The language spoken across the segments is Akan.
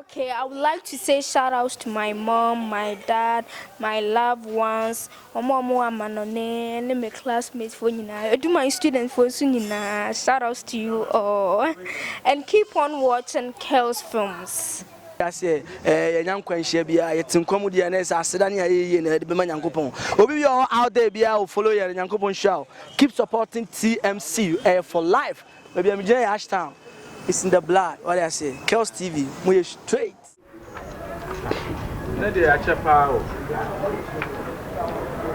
Okay, I would like to say shout outs to my mom, my dad, my loved ones, Omo Amanone, and my classmates for I do my students for Sunina. Shout outs to you all. And keep on watching Kel's films. I say, young Quenchia, it's in comedian as Sedani, and the Manyankopon. Obi, you all out there, be out, follow your Yankopon show. Keep supporting TMC for life. Maybe I'm Jay Ashtown. It's in the blood. What I say, Kel's TV, we're straight. Na de acha pao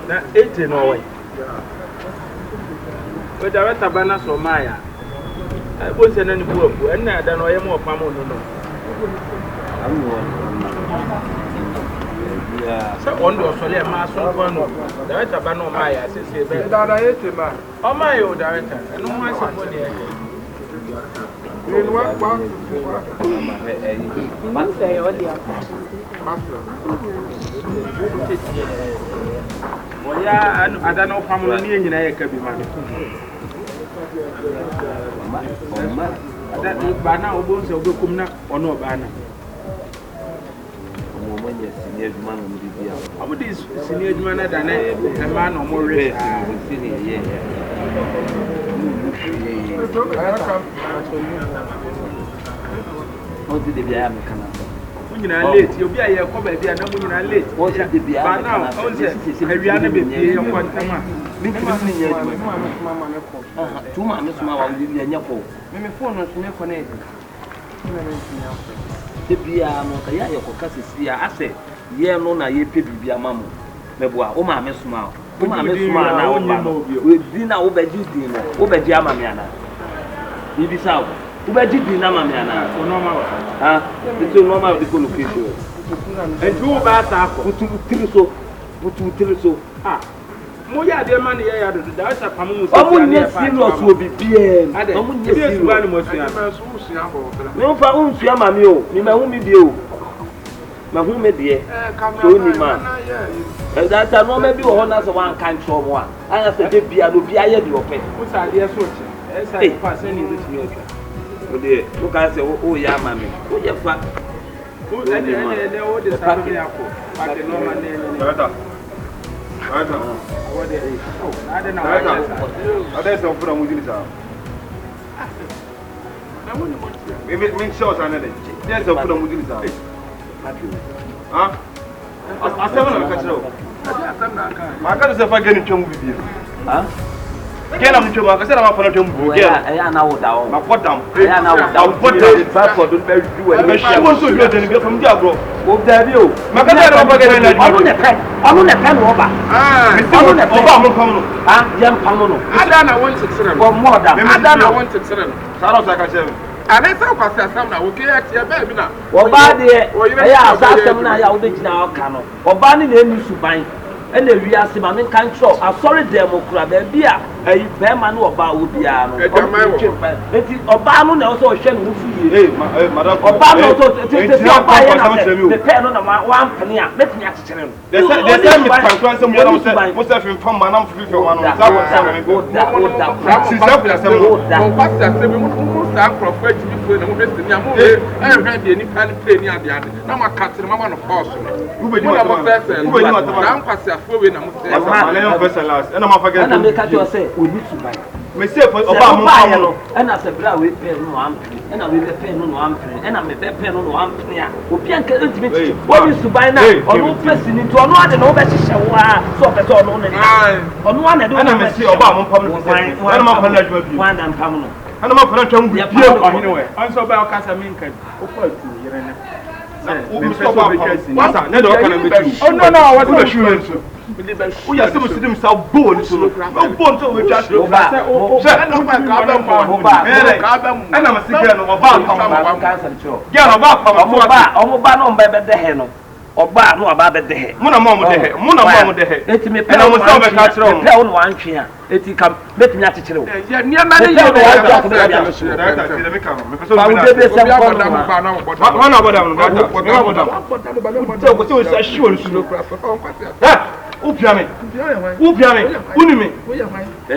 na 80 no way we director bana so maya I bo se na ni bu abu na da no ye mo pam no no yeah so on do so le ma so ko no director bana maya se se be da 80 ma o maya o director eno mo ase ko de Oya adana opamno ni nyina ye ka bi ma ada bana obonse obekum na ono bana omo nye senior adwuma no bi bia amudi senior adwuma na da na e ma no mo re senior ye o di de bia me kana munyina late obi aye ko ba bia na munyina late o di de bia me kana o se awia na be bia ye ko ntama ni kiri ni nya adwuma mama me ko tuma me suma wa bia nya ko me phone no so me connect na me nya de bia no ka ya ye ko kasisi a ase ye no na ye pe bibia mamo me boa o ma me suma o ma me suma na o ba we di na o ba di di no o ba di ama me ana bibi saw o ba di di na ama me ana o normal ha it's normal the location and you ba ta ko butu tiriso ah mo ya de man ye ya do da ta pam mu so o nye serious o bibie o mo nye serious ba ni mo sua me fa un sua ma mi o mi ma hu mi bi o ma hu me de so ni ma that no me bi wo na so wan kan tro mo a anya se de bia no bia ye de ope mo sa de so chi esa pa se ni ru ti otwa o de o ka se o ya ma mi o je fa o ene o de sa ru ya ko pa de no ma ne Ada. Ode. Oh, ada na wa. Ada so fura mu jini sa. Na mo ni mo ti. Me show sa na de. Dia so fura mu jini sa. Ha? Asema na ka chiro. Asema na ka. Ma ka se fa gani twemu bibi. Ha? Kena mtu mwa kasema mafano twemu. Ya na woda o. Ma podam. Ya na woda o. Podam. Fa for do be do e. Me shi wo so do de ni be fam dia bro. O da bi o. Ma ka na ba ga na. Onu ne pen wo ba. Onu ne pen ba mo pam no. Ha? Yam pam no. Ada na won tsitsire no. Bo mo da. Ada na won tsitsire no. Saro sa ka cheme. Ane sa kwase asam na wo ke ya tie ba bi na. Wo ba de e ya asam na ya wo de gina o ka no. Wo ba ni na enu suban. Ene wi ase ma men kan tro asori demokra ba bia ayi be ma no oba wo bia no enti oba no na so hwe no fu ye madam oba no so te oba ye na the pen no na wan pene a metimi a kekere no the same pan so mo se fi fam ma na mfi fi wa no za wo sa me go si se fi asem no pa sa se me mo sa crofo ejimi fo na mo be sini a mo e hwe de ni pan play ni ade ade na ma katere ma no force no wo be di ma na mpase we na mo say na first and last na ma forget na make you say we need to buy me say for oba mo no na say bra we pay no am na we pay no am na me pay no am ya obi anka ultimate we need to buy na onu person ni to onu ade na wo be hihye wa so pe so onu ne onu ane do na me say oba mo pam no say na ma pam na adwa bi wan dan pam no na ma pam twam bi bi ohine we anso ba o kasa min kan o fa tu yere na oh no no I was sure oh yeah some see them so bone so bone so we just say no ma ka ba mo ba e na ma sigara no oba pam cancer cho ya oba pam omo ba no mba be de he no oba no aba be de he mo na mo de he mo na mo de he eti me pe na mo so be ka kire o pe o no antwe a eti kam betimi a kire o ya ni ma ne ye ba wo de be se ko na ma na boda no data so so sure so ha upiame unimi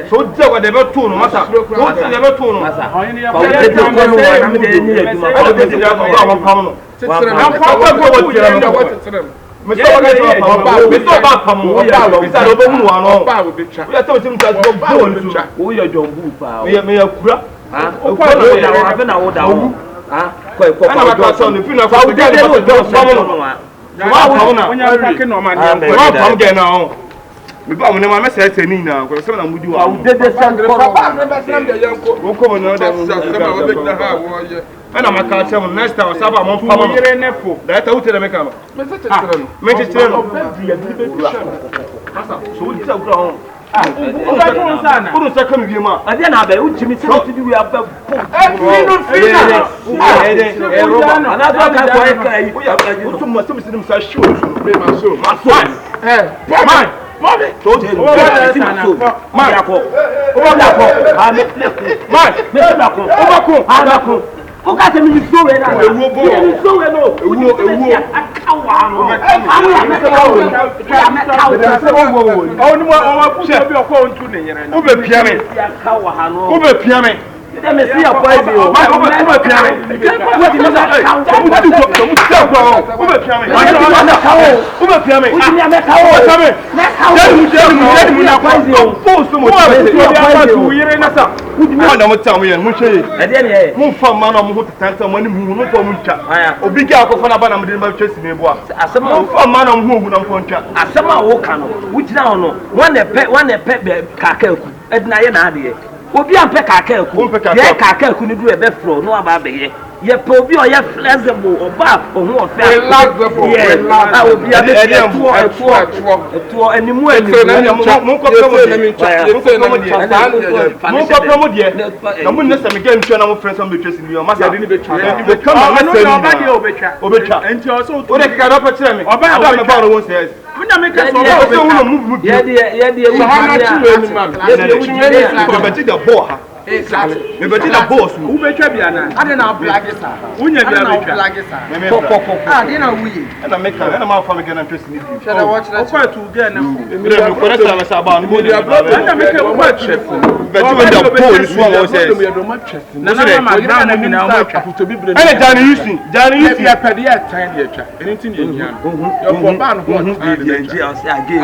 so de wa de be to no masa so de be to no masa ba wo de ko no wa na me de ni aduma ba de de ko ba mo pam no And I'm a catch him next time. I'm on fire. That's how to make a make it so it's a ground. Who second you, ma? I didn't have a Jimmy to do. We have another o ka se mi so we na mi so we no o ni mo o ku se bi o ko ntu ne yere na o be pia me o be pia me de me si apo ibi o o be pia me o di me sa o di ko o ti agbo o be pia me o be pia me o ti me ka o sa me je mu na kwa o so mo ti ya tu yere na sa na mo tamu yen mo hwe e de ne mo fa ma na mo ho tanta mo ni mu no ko mo ntwa obi ga akofo na ba na mo de ma twesi me bo a asema mo fa ma na mo ho hu na mo ntwa asema wo ka no wo gina ho no one pe kakaku edina ye na ade obi ampe kakaku ye kakaku ni du e be fro no aba be ye ye pe obi o ye flexible oba ohun ofe a obi a be etuo animu mo ko promo die na mo nessa me game na mo friends am be twesi ni o ma say ni be twa be come na say ni obetwa enti o so o de ka do pa kire me oba me ba no won say na me ka so o so wo move ye de so ha na chi we ni ma ye be ti the ball ha me be ti the boss wo betwa bia na ade na blage sa unya bia betwa ah de na wuye na me ka na ma fa me na twesi ni bi sheda watch na o kwa tu ga na me ko na sa sa ba no mo di na me ka o kwa chef be ti we the ball so wo say na na ma na mo nyina mo twa bibre na jani yusi ya pede ya tan de twa anything ye nya yo ko ba no ho de nji o say again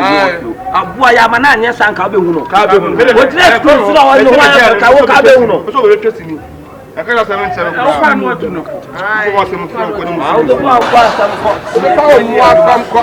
abua ya ma na anya sanka o be hu no ka be hu o tire ko sira o no wa ka wo ka be hu no so we twesi ni akara 77 ko fa no atu no ai ko wa se mo fira ko ni mo Auto kwa sam ko.